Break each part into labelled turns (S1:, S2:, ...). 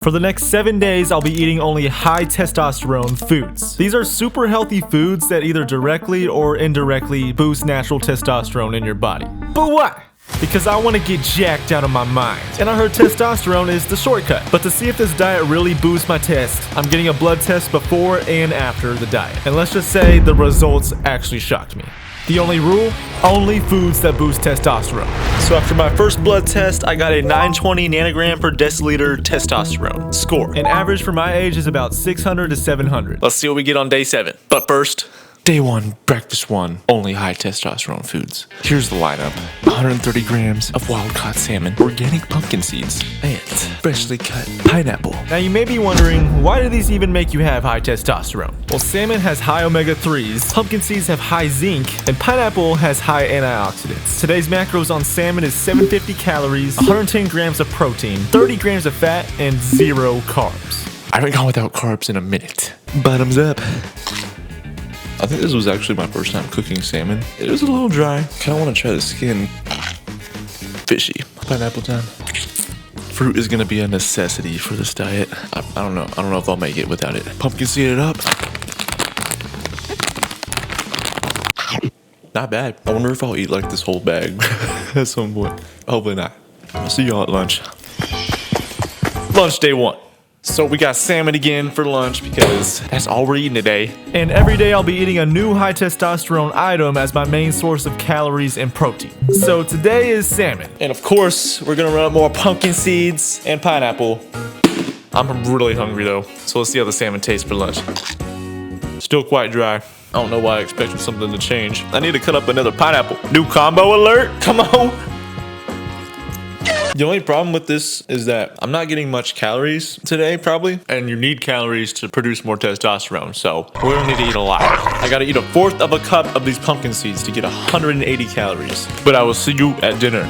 S1: For the next 7 days, I'll be eating only high testosterone foods. These are super healthy foods that either directly or indirectly boost natural testosterone in your body. But why? Because I want to get jacked out of my mind. And I heard testosterone is the shortcut. But to see if this diet really boosts my test, I'm getting a blood test before and after the diet. And let's just say the results actually shocked me. The only rule? Only foods that boost testosterone. So after my first blood test, I got a 920 nanogram per deciliter testosterone score. An average for my age is about 600 to 700. Let's see what we get on day 7. But first, Day 1, breakfast 1, only high testosterone foods. Here's the lineup. 130 grams of wild-caught salmon, organic pumpkin seeds, and freshly cut pineapple. Now you may be wondering, why do these even make you have high testosterone? Well, salmon has high omega-3s, pumpkin seeds have high zinc, and pineapple has high antioxidants. Today's macros on salmon is 750 calories, 110 grams of protein, 30 grams of fat, and 0 carbs. I haven't gone without carbs in a minute. Bottoms up. I think this was actually my first time cooking salmon. It was a little dry. Kinda wanna try the skin. Fishy. Pineapple time. Fruit is gonna be a necessity for this diet. I don't know. I don't know if I'll make it without it. Pumpkin seed it up. Not bad. I wonder if I'll eat like this whole bag at some point. Hopefully not. I'll see y'all at lunch. Lunch day 1. So we got salmon again for lunch because that's all we're eating today. And every day I'll be eating a new high testosterone item as my main source of calories and protein. So today is salmon. And of course, we're gonna run up more pumpkin seeds and pineapple. I'm really hungry though, so let's see how the salmon tastes for lunch. Still quite dry. I don't know why I expected something to change. I need to cut up another pineapple. New combo alert, come on. The only problem with this is that I'm not getting much calories today, probably. And you need calories to produce more testosterone, so we're gonna need to eat a lot. I gotta eat 1/4 of a cup of these pumpkin seeds to get 180 calories. But I will see you at dinner.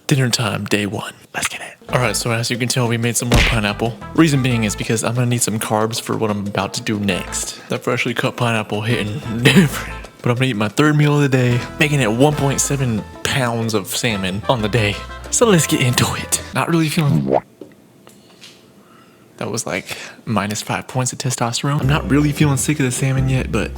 S1: Dinner time, day 1. Let's get it. Alright, so as you can tell, we made some more pineapple. Reason being is because I'm gonna need some carbs for what I'm about to do next. That freshly cut pineapple hitting different. But I'm gonna eat my 3rd meal of the day, making it 1.7 pounds of salmon on the day. So let's get into it. Not really feeling... That was like -5 points of testosterone. I'm not really feeling sick of the salmon yet, but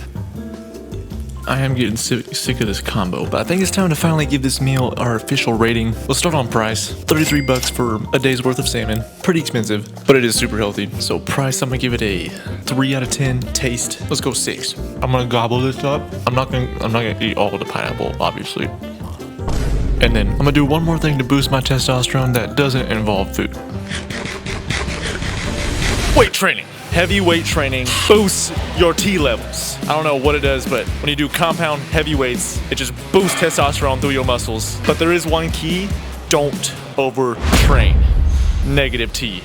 S1: I am getting sick of this combo. But I think it's time to finally give this meal our official rating. Let's start on price. 33 bucks for a day's worth of salmon. Pretty expensive, but it is super healthy. So price, I'm gonna give it a 3 out of 10. Taste, let's go 6. I'm gonna gobble this up. I'm not gonna eat all of the pineapple, obviously. And then I'm gonna do one more thing to boost my testosterone that doesn't involve food. Weight training. Heavy weight training boosts your T levels. I don't know what it does, but when you do compound heavy weights, it just boosts testosterone through your muscles. But there is one key: don't overtrain. Negative T.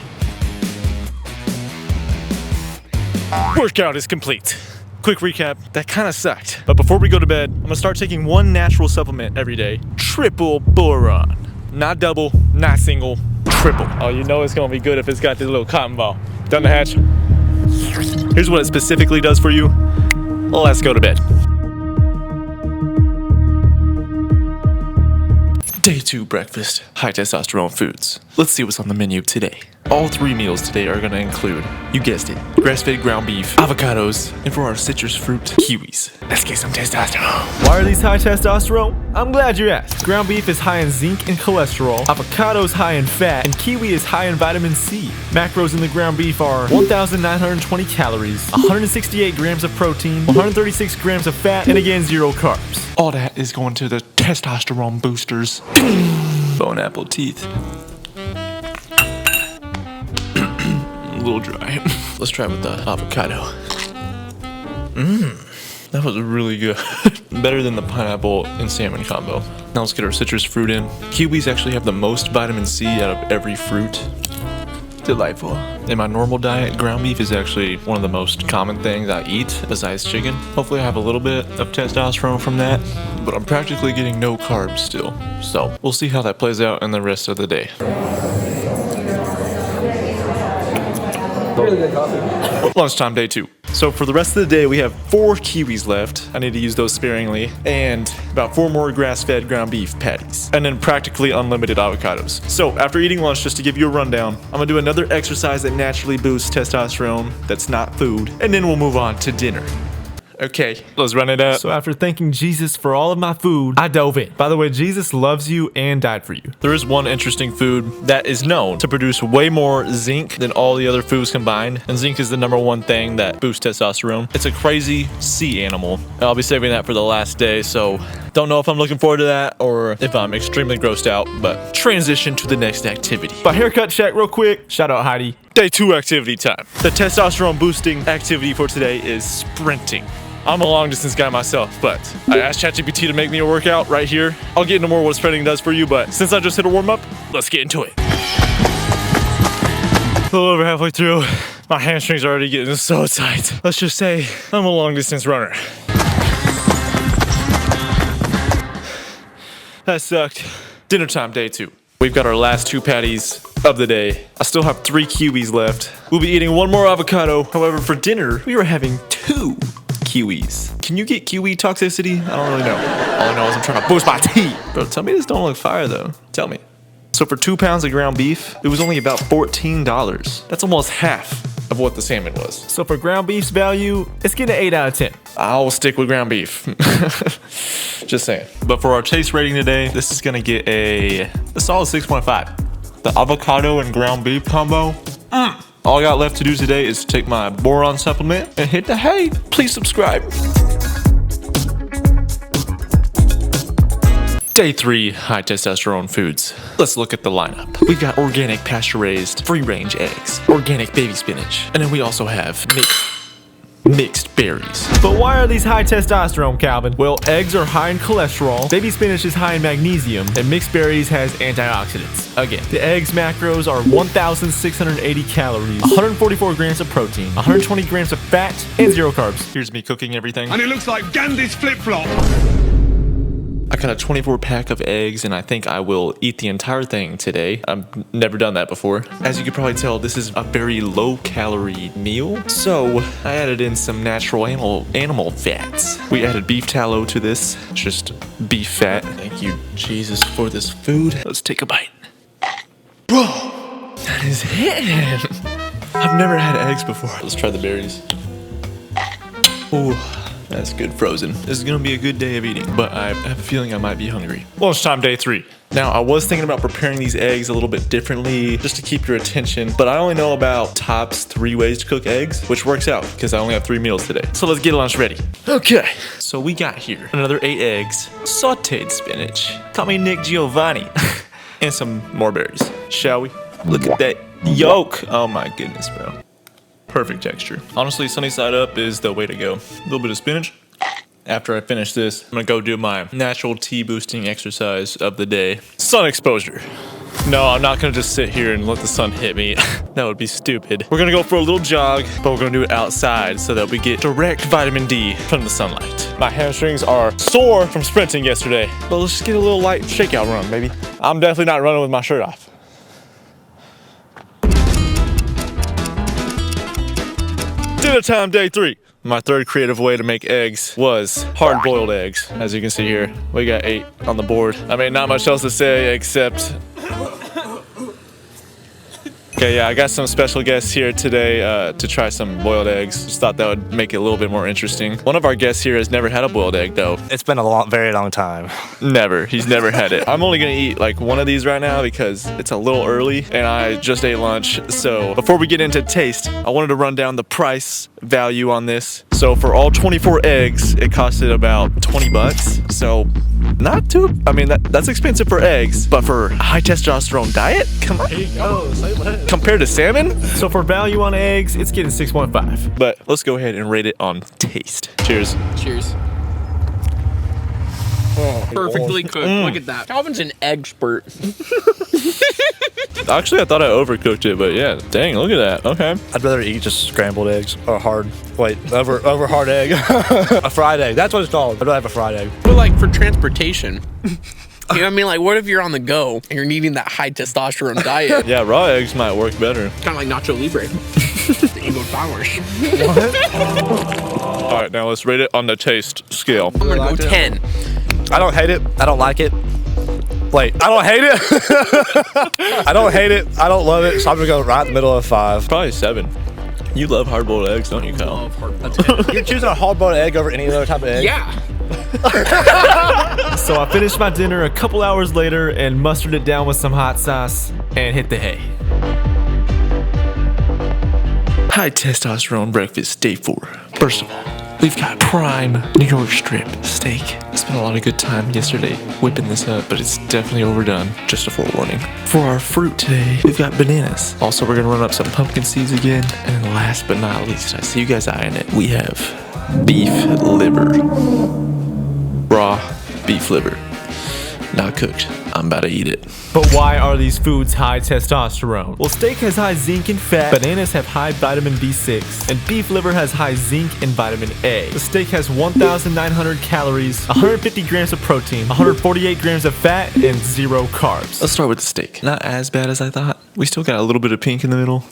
S1: Workout is complete. Quick recap, that kind of sucked. But before we go to bed, I'm gonna start taking one natural supplement every day. Triple boron. Not double, not single, triple. Oh, you know it's gonna be good if it's got this little cotton ball. Down the hatch. Here's what it specifically does for you. Let's go to bed. Day 2 breakfast, high testosterone foods. Let's see what's on the menu today. All 3 meals today are gonna include, you guessed it, grass-fed ground beef, avocados, and for our citrus fruit, kiwis. Let's get some testosterone. Why are these high testosterone? I'm glad you asked. Ground beef is high in zinc and cholesterol, avocado is high in fat, and kiwi is high in vitamin C. Macros in the ground beef are 1,920 calories, 168 grams of protein, 136 grams of fat, and again 0 carbs. All that is going to the testosterone boosters. Bone apple teeth. A little dry. Let's try it with the avocado. That was really good. Better than the pineapple and salmon combo. Now let's get our citrus fruit in. Kiwis actually have the most vitamin C out of every fruit. Delightful. In my normal diet, ground beef is actually one of the most common things I eat besides chicken. Hopefully I have a little bit of testosterone from that, but I'm practically getting no carbs still. So we'll see how that plays out in the rest of the day. Really good coffee. Lunchtime day 2. So for the rest of the day, we have 4 kiwis left. I need to use those sparingly. And about 4 more grass-fed ground beef patties. And then practically unlimited avocados. So after eating lunch, just to give you a rundown, I'm gonna do another exercise that naturally boosts testosterone that's not food. And then we'll move on to dinner. Okay, let's run it up. So after thanking Jesus for all of my food, I dove in. By the way, Jesus loves you and died for you. There is one interesting food that is known to produce way more zinc than all the other foods combined. And zinc is the #1 thing that boosts testosterone. It's a crazy sea animal. I'll be saving that for the last day, so don't know if I'm looking forward to that or if I'm extremely grossed out, but transition to the next activity. But haircut check real quick. Shout out Heidi. Day 2 activity time. The testosterone boosting activity for today is sprinting. I'm a long distance guy myself, but I asked ChatGPT to make me a workout right here. I'll get into more what sprinting does for you, but since I just hit a warm up, let's get into it. A little over halfway through, my hamstrings are already getting so tight. Let's just say I'm a long distance runner. That sucked. Dinner time, day 2. We've got our last 2 patties of the day. I still have 3 kiwis left. We'll be eating 1 more avocado. However, for dinner, we are having 2 kiwis. Can you get kiwi toxicity? I don't really know. All I know is I'm trying to boost my teeth. Bro, tell me this don't look fire though. Tell me. So for 2 pounds of ground beef, it was only about $14. That's almost half of what the salmon was. So for ground beef's value, it's getting an 8 out of 10. I'll stick with ground beef. Just saying. But for our taste rating today, this is gonna get a solid 6.5. The avocado and ground beef combo. All I got left to do today is take my boron supplement and hit the hay. Please subscribe. Day 3, high testosterone foods. Let's look at the lineup. We've got organic pasture-raised, free-range eggs, organic baby spinach, and then we also have mixed berries. But why are these high testosterone, Calvin? Well, eggs are high in cholesterol, baby spinach is high in magnesium, and mixed berries has antioxidants. Again, the eggs macros are 1,680 calories, 144 grams of protein, 120 grams of fat, and 0 carbs. Here's me cooking everything.
S2: And it looks like Gandhi's flip-flop.
S1: I got a 24 pack of eggs and I think I will eat the entire thing today. I've never done that before. As you can probably tell, this is a very low calorie meal. So I added in some natural animal fats. We added beef tallow to this, just beef fat. Thank you, Jesus, for this food. Let's take a bite. Bro, that is hitting. I've never had eggs before. Let's try the berries. Ooh. That's good frozen. This is gonna be a good day of eating, but I have a feeling I might be hungry. Lunchtime, day 3. Now, I was thinking about preparing these eggs a little bit differently just to keep your attention, but I only know about tops 3 ways to cook eggs, which works out because I only have 3 meals today. So let's get lunch ready. Okay, so we got here another 8 eggs, sauteed spinach, call me Nick Giovanni, and some more berries. Shall we? Look at that yolk. Oh my goodness, bro. Perfect texture. Honestly, sunny side up is the way to go. A little bit of spinach. After I finish this, I'm gonna go do my natural tea boosting exercise of the day. Sun exposure. No, I'm not gonna just sit here and let the sun hit me. That would be stupid. We're gonna go for a little jog, but we're gonna do it outside so that we get direct vitamin D from the sunlight. My hamstrings are sore from sprinting yesterday, but let's just get a little light shakeout run, baby. I'm definitely not running with my shirt off. Dinner time, day 3. My 3rd creative way to make eggs was hard-boiled eggs. As you can see here, we got 8 on the board. I mean, not much else to say except... Okay, yeah, I got some special guests here today to try some boiled eggs. Just thought that would make it a little bit more interesting. One of our guests here has never had a boiled egg, though.
S3: It's been a very long time.
S1: Never. He's never had it. I'm only gonna eat like 1 of these right now because it's a little early and I just ate lunch. So before we get into taste, I wanted to run down the price value on this. So for all 24 eggs, it costed about 20 bucks. So not too, I mean, that's expensive for eggs, but for a high testosterone diet, come on. Compared to salmon? So for value on eggs, it's getting 6.5. But let's go ahead and rate it on taste. Cheers.
S4: Cheers. Oh, perfectly cooked. Look at that. Calvin's an expert.
S1: Actually, I thought I overcooked it, but yeah, dang, look at that. Okay.
S3: I'd rather eat just scrambled eggs or over hard egg. A fried egg. That's what it's called. I'd rather have a fried egg.
S4: But like for transportation. You know what I mean? Like, what if you're on the go and you're needing that high testosterone diet?
S1: Yeah, raw eggs might work better.
S4: Kind of like Nacho Libre. Eagle Towers.
S3: All right, now let's rate it on the taste scale.
S4: I'm gonna go 10.
S3: I don't hate it. I don't like it. Wait, I don't hate it. I don't hate it. I don't love it. So I'm gonna go right in the middle of 5.
S1: Probably 7. You love hard-boiled eggs, don't you, Kyle?
S3: You're choosing a hard-boiled egg over any other type of egg?
S4: Yeah.
S1: So I finished my dinner a couple hours later and mustered it down with some hot sauce and hit the hay. High testosterone breakfast, day 4. First of all, we've got prime New York strip steak. I spent a lot of good time yesterday whipping this up, but it's definitely overdone. Just a forewarning. For our fruit today, we've got bananas. Also, we're gonna run up some pumpkin seeds again. And last but not least, I see you guys eyeing it. We have beef liver. Raw beef liver. Not cooked. I'm about to eat it. But why are these foods high testosterone? Well, steak has high zinc and fat, bananas have high vitamin B6, and beef liver has high zinc and vitamin A. The steak has 1,900 calories, 150 grams of protein, 148 grams of fat, and 0 carbs. Let's start with the steak. Not as bad as I thought. We still got a little bit of pink in the middle.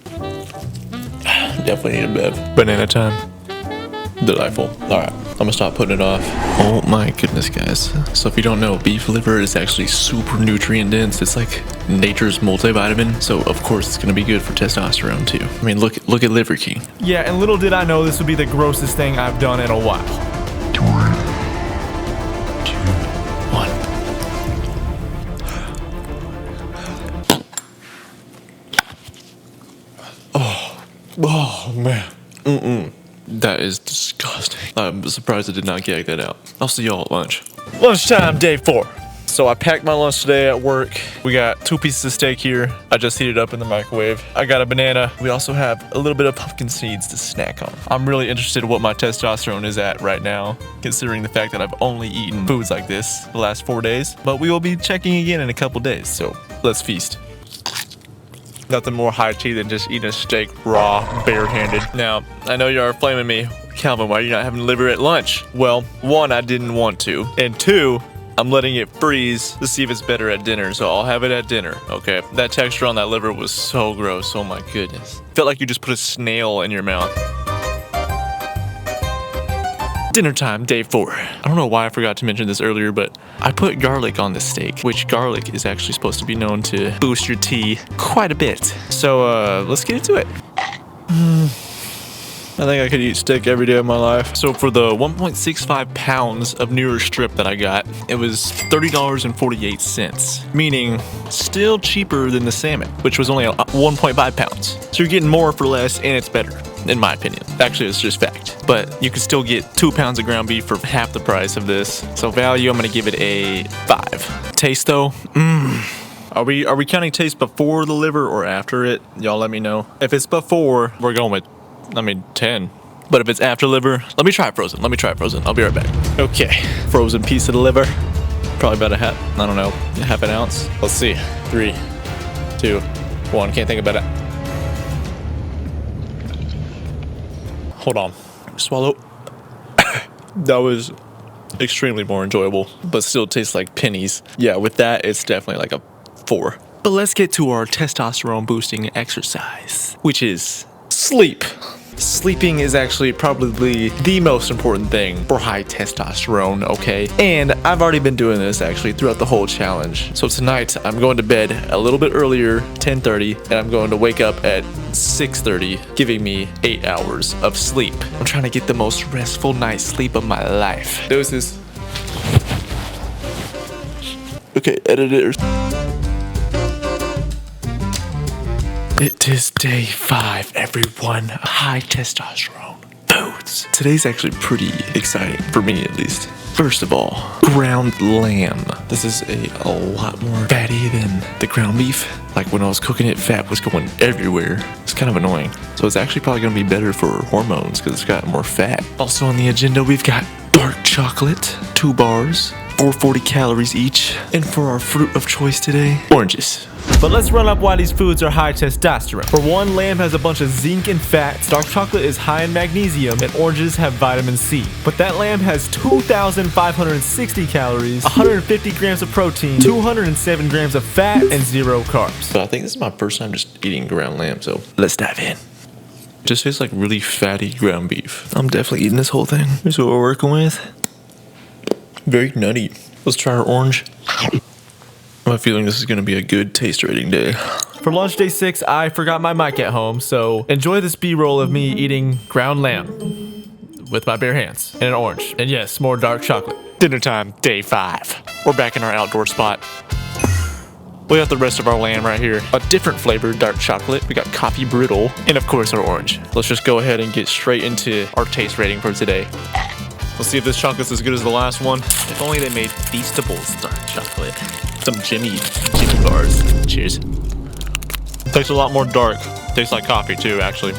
S1: Definitely need a bev. Banana time. Delightful. Alright, I'm gonna stop putting it off. Oh my goodness, guys. So if you don't know, beef liver is actually super nutrient dense. It's like nature's multivitamin. So of course it's gonna be good for testosterone too. I mean, look at Liver King. Yeah, and little did I know this would be the grossest thing I've done in a while. 3, 2, 1. Oh man. That is disgusting. I'm surprised I did not gag that out. I'll see y'all at lunch. Lunchtime, day 4. So I packed my lunch today at work. We got 2 pieces of steak here. I just heated up in the microwave. I got a banana. We also have a little bit of pumpkin seeds to snack on. I'm really interested in what my testosterone is at right now, considering the fact that I've only eaten foods like this the last 4 days. But we will be checking again in a couple days, so let's feast. Nothing more high tea than just eating a steak raw, barehanded. Now, I know you are flaming me. Calvin, why are you not having liver at lunch? Well, 1, I didn't want to. And 2, I'm letting it freeze to see if it's better at dinner. So I'll have it at dinner, okay? That texture on that liver was so gross. Oh my goodness. Felt like you just put a snail in your mouth. Dinner time, day 4. I don't know why I forgot to mention this earlier, but I put garlic on the steak, which garlic is actually supposed to be known to boost your T quite a bit. So let's get into it. I think I could eat steak every day of my life. So for the 1.65 pounds of New York strip that I got, it was $30.48, meaning still cheaper than the salmon, which was only 1.5 pounds. So you're getting more for less, and it's better, in my opinion. Actually, it's just fact. But you could still get 2 pounds of ground beef for half the price of this. So value, I'm gonna give it a 5. Taste though, Are we counting taste before the liver or after it? Y'all let me know. If it's before, we're going with 10. But if it's after liver, let me try it frozen. I'll be right back. Okay, frozen piece of the liver. Probably about half an ounce. Let's see. 3, 2, 1. Can't think about it. Hold on. Swallow. That was extremely more enjoyable, but still tastes like pennies. Yeah, with that, it's definitely like a 4. But let's get to our testosterone boosting exercise, which is sleep. Sleeping is actually probably the most important thing for high testosterone, okay? And I've already been doing this actually throughout the whole challenge. So tonight I'm going to bed a little bit earlier, 10:30, and I'm going to wake up at 6:30, giving me 8 hours of sleep. I'm trying to get the most restful night's sleep of my life. Doses. Okay, editors. It is day 5, everyone. High testosterone foods. Today's actually pretty exciting, for me at least. First of all, ground lamb. This is a lot more fatty than the ground beef. Like when I was cooking it, fat was going everywhere. It's kind of annoying. So it's actually probably gonna be better for hormones because it's got more fat. Also on the agenda, we've got dark chocolate, 2 bars, 440 calories each. And for our fruit of choice today, oranges. But let's run up why these foods are high testosterone. For one, lamb has a bunch of zinc and fats, dark chocolate is high in magnesium, and oranges have vitamin C. But that lamb has 2,560 calories, 150 grams of protein, 207 grams of fat, and 0 carbs. So I think this is my first time just eating ground lamb, so let's dive in. Just tastes like really fatty ground beef. I'm definitely eating this whole thing. Here's what we're working with. Very nutty. Let's try our orange. I have a feeling this is gonna be a good taste rating day. For lunch day 6, I forgot my mic at home, so enjoy this B-roll of me eating ground lamb with my bare hands and an orange. And yes, more dark chocolate. Dinner time, day 5. We're back in our outdoor spot. We got the rest of our lamb right here. A different flavored dark chocolate. We got coffee brittle, and of course our orange. Let's just go ahead and get straight into our taste rating for today. Let's see if this chunk is as good as the last one. If only they made Feastables dark chocolate. Some Jimmy bars. Cheers. Tastes a lot more dark. Tastes like coffee too, actually.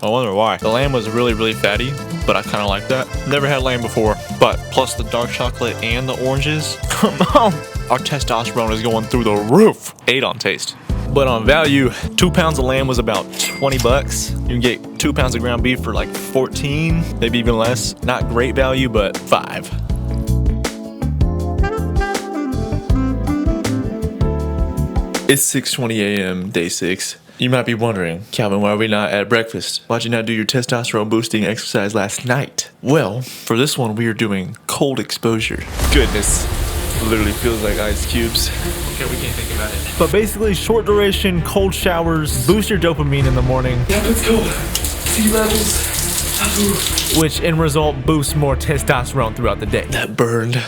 S1: I wonder why. The lamb was really, really fatty, but I kind of like that. Never had lamb before, but plus the dark chocolate and the oranges. Come on. Our testosterone is going through the roof. 8 on taste. But on value, 2 pounds of lamb was about 20 bucks. You can get 2 pounds of ground beef for like 14, maybe even less. Not great value, but 5. It's 6:20 a.m. day 6. You might be wondering, Calvin, why are we not at breakfast? Why'd you not do your testosterone boosting exercise last night? Well, for this one, we are doing cold exposure. Goodness. Literally feels like ice cubes.
S4: Okay, we can't think about it.
S1: But basically, short duration, cold showers, boost your dopamine in the morning.
S4: Yeah, let's go. Sea levels.
S1: Which in result boosts more testosterone throughout the day. That burned.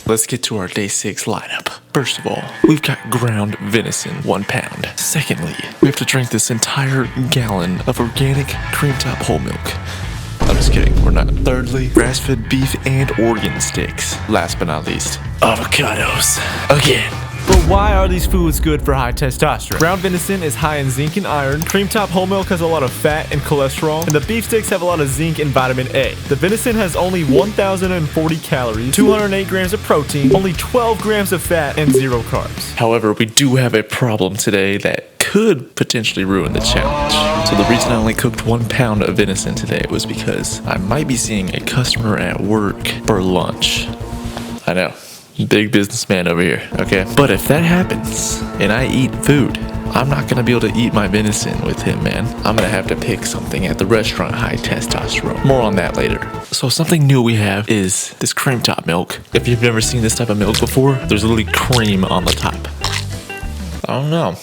S1: Let's get to our day 6 lineup. First of all, we've got ground venison, 1 pound. Secondly, we have to drink this entire gallon of organic cream top whole milk. I'm just kidding, we're not. Thirdly, grass-fed beef and organ sticks. Last but not least, avocados. Again. But why are these foods good for high testosterone? Ground venison is high in zinc and iron. Cream top whole milk has a lot of fat and cholesterol. And the beef sticks have a lot of zinc and vitamin A. The venison has only 1,040 calories, 208 grams of protein, only 12 grams of fat, and 0 carbs. However, we do have a problem today that could potentially ruin the challenge. So the reason I only cooked 1 pound of venison today was because I might be seeing a customer at work for lunch. I know. Big businessman over here, okay? But if that happens and I eat food, I'm not gonna be able to eat my venison with him, man. I'm gonna have to pick something at the restaurant high testosterone. More on that later. So something new we have is this cream top milk. If you've never seen this type of milk before, there's literally cream on the top. I don't know.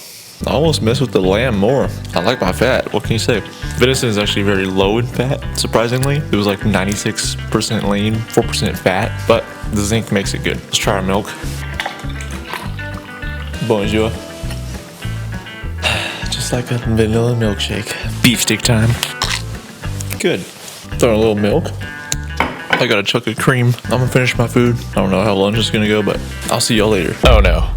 S1: I almost mess with the lamb more. I like my fat. What can you say? Venison is actually very low in fat, surprisingly. It was like 96% lean, 4% fat, but the zinc makes it good. Let's try our milk. Bonjour. Just like a vanilla milkshake. Beef stick time. Good. Throw a little milk. I got a chunk of cream. I'm gonna finish my food. I don't know how lunch is gonna go, but I'll see y'all later. Oh no.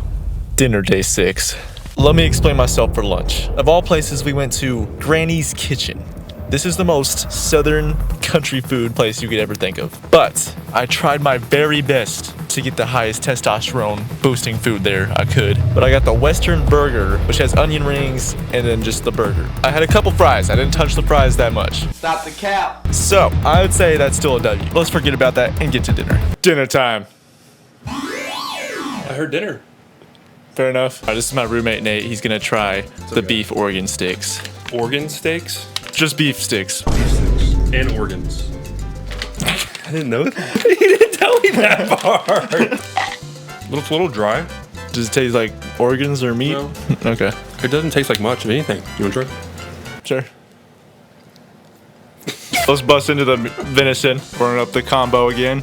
S1: Dinner day 6. Let me explain myself for lunch. Of all places, we went to Granny's Kitchen. This is the most southern country food place you could ever think of. But I tried my very best to get the highest testosterone boosting food there I could. But I got the Western burger, which has onion rings and then just the burger. I had a couple fries. I didn't touch the fries that much.
S4: Stop the cap.
S1: So I would say that's still a W. Let's forget about that and get to dinner. Dinner time.
S5: I heard dinner.
S1: Fair enough. All right, this is my roommate, Nate. He's gonna try the beef organ sticks.
S5: Organ steaks
S1: Just beef sticks.
S5: and organs. I didn't know that. You didn't tell me that part. It's a little dry.
S1: Does it taste like organs or meat?
S5: No.
S1: Okay.
S5: It doesn't taste like much of anything. You want to try?
S1: Sure. Let's bust into the venison. Burn up the combo again.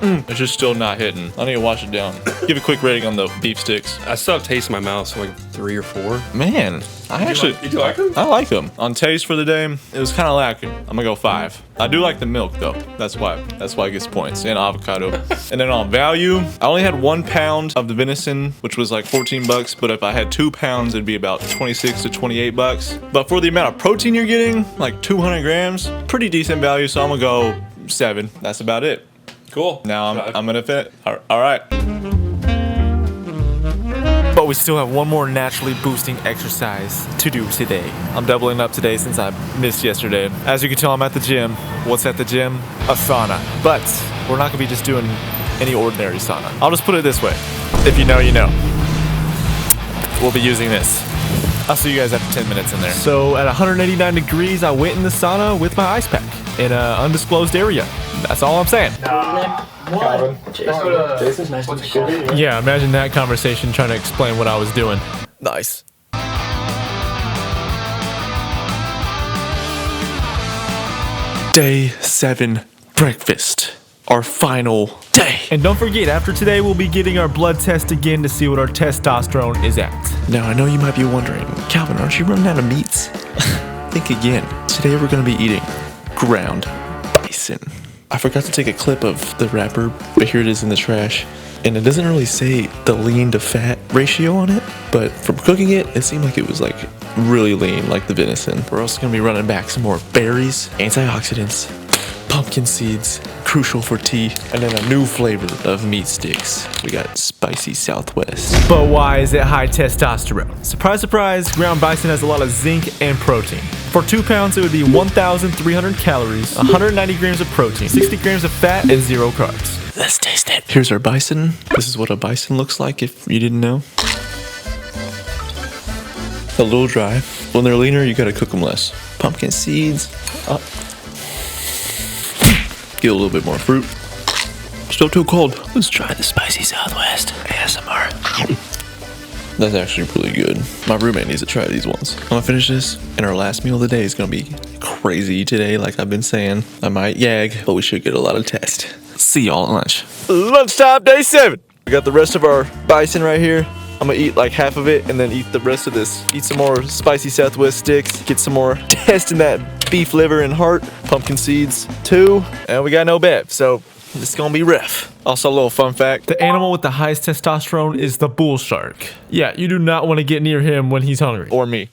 S1: It's just still not hitting. I need to wash it down. Give a quick rating on the beef sticks.
S5: I still have taste in my mouth, so like 3 or 4.
S1: Man, I actually...
S5: Did you like them?
S1: I like them. On taste for the day, it was kind of lacking. I'm gonna go 5. I do like the milk though. That's why it gets points. And avocado. And then on value, I only had 1 pound of the venison, which was like 14 bucks. But if I had 2 pounds, it'd be about 26 to 28 bucks. But for the amount of protein you're getting, like 200 grams, pretty decent value. So I'm gonna go 7. That's about it.
S5: Cool.
S1: Now I'm gonna fit. All right. But we still have one more naturally boosting exercise to do today. I'm doubling up today since I missed yesterday. As you can tell, I'm at the gym. What's at the gym? A sauna. But we're not gonna be just doing any ordinary sauna. I'll just put it this way. If you know, you know. We'll be using this. I'll see you guys after 10 minutes in there. So at 189 degrees, I went in the sauna with my ice pack in an undisclosed area. That's all I'm saying. Yeah, imagine that conversation trying to explain what I was doing.
S3: Nice.
S1: Day 7 breakfast. Our final day. And don't forget, after today, we'll be getting our blood test again to see what our testosterone is at. Now, I know you might be wondering, Calvin, aren't you running out of meats? Think again. Today, we're going to be eating ground bison. I forgot to take a clip of the wrapper, but here it is in the trash. And it doesn't really say the lean to fat ratio on it, but from cooking it, it seemed like it was like really lean, like the venison. We're also going to be running back some more berries, antioxidants, pumpkin seeds, crucial for tea, and then a new flavor of meat sticks. We got spicy Southwest. But why is it high testosterone? Surprise, surprise, ground bison has a lot of zinc and protein. For 2 pounds, it would be 1,300 calories, 190 grams of protein, 60 grams of fat, and 0 carbs. Let's taste it. Here's our bison. This is what a bison looks like if you didn't know. A little dry. When they're leaner, you gotta cook them less. Pumpkin seeds. Get a little bit more fruit. Still too cold. Let's try the spicy Southwest ASMR. That's actually really good. My roommate needs to try these ones. I'm gonna finish this, and our last meal of the day is gonna be crazy today, like I've been saying. I might yag, but we should get a lot of test. See y'all at lunch. Lunchtime, day 7. We got the rest of our bison right here. I'm gonna eat like half of it and then eat the rest of this. Eat some more spicy Southwest sticks. Get some more test in that beef liver and heart. Pumpkin seeds too. And we got no bev, so it's gonna be rough. Also, a little fun fact. The animal with the highest testosterone is the bull shark. Yeah, you do not want to get near him when he's hungry. Or me.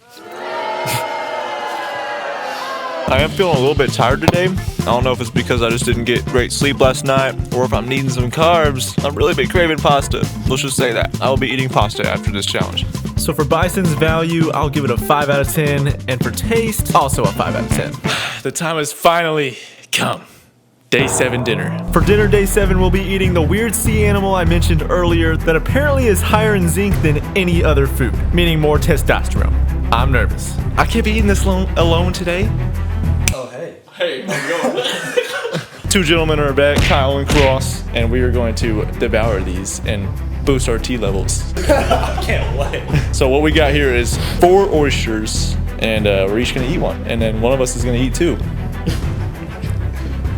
S1: I am feeling a little bit tired today. I don't know if it's because I just didn't get great sleep last night or if I'm needing some carbs. I've really been craving pasta. Let's just say that. I will be eating pasta after this challenge. So for Bison's value, I'll give it a 5 out of 10. And for taste, also a 5 out of 10. The time has finally come. Day 7 dinner. For dinner day 7, we'll be eating the weird sea animal I mentioned earlier that apparently is higher in zinc than any other food, meaning more testosterone. I'm nervous. I can't be eating this alone today.
S4: Hey, how's it going?
S1: 2 gentlemen are back, Kyle and Cross, and we are going to devour these and boost our tea levels.
S3: I can't wait.
S1: So what we got here is 4 oysters, and we're each gonna eat one, and then one of us is gonna eat 2.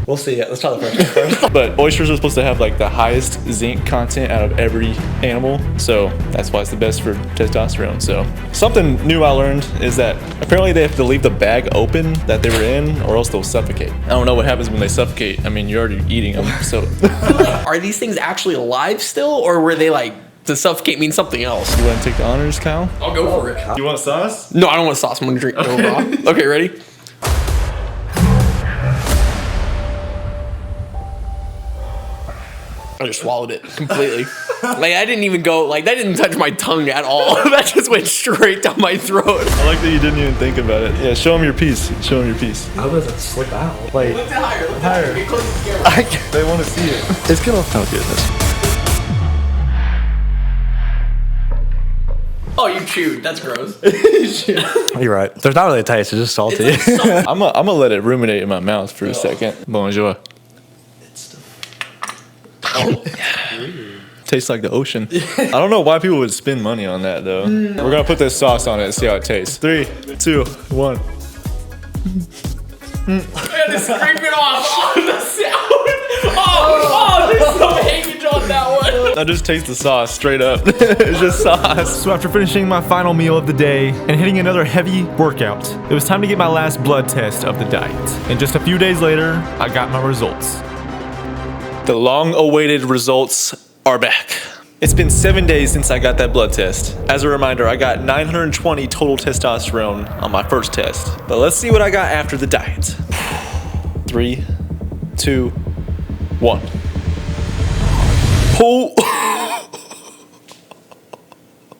S3: We'll see. Let's try the first one first.
S1: But oysters are supposed to have like the highest zinc content out of every animal, so that's why it's the best for testosterone. So something new I learned is that apparently they have to leave the bag open that they were in, or else they'll suffocate. I don't know what happens when they suffocate. I mean, you're already eating them, so.
S4: Are these things actually alive still, or were they like, to suffocate mean something else?
S1: You want to take the honors, Kyle?
S4: I'll go for it.
S1: You want sauce?
S4: No, I don't want sauce. I'm gonna drink it raw. Okay, ready? I just swallowed it completely. Like, I didn't even go, like, that didn't touch my tongue at all. That just went straight down my throat.
S1: I like that you didn't even think about it. Yeah, show them your piece. Show them your piece.
S3: I was gonna slip out. Like,
S4: Lift it higher. Lift it higher. Get close to the camera.
S1: They want to see it.
S3: it's gonna.
S1: Oh, goodness.
S4: Oh, you chewed. That's gross.
S3: You're right. There's not really a taste. It's just salty.
S4: It's like salt.
S1: I'm gonna let it ruminate in my mouth for a second. Bonjour. Tastes like the ocean. I don't know why people would spend money on that though. We're gonna put this sauce on it and see how it tastes. 3, 2, 1.
S4: I had to scrape it off on the sound. Oh, there's some hangage on that one.
S1: I just taste the sauce straight up. It's just sauce. So after finishing my final meal of the day and hitting another heavy workout, it was time to get my last blood test of the diet. And just a few days later, I got my results. The long-awaited results are back. It's been 7 days since I got that blood test. As a reminder, I got 920 total testosterone on my first test. But let's see what I got after the diet. 3, 2, 1. Oh!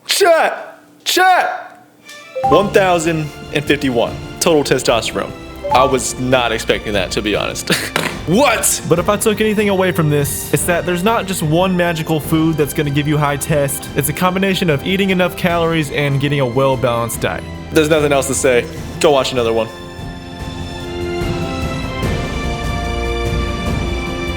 S1: Chat! 1051 total testosterone.
S4: I was not expecting that, to be honest.
S5: What?
S1: But if I took anything away from this, it's that there's not just one magical food that's gonna give you high test. It's a combination of eating enough calories and getting a well-balanced diet.
S4: There's nothing else to say. Go watch another one.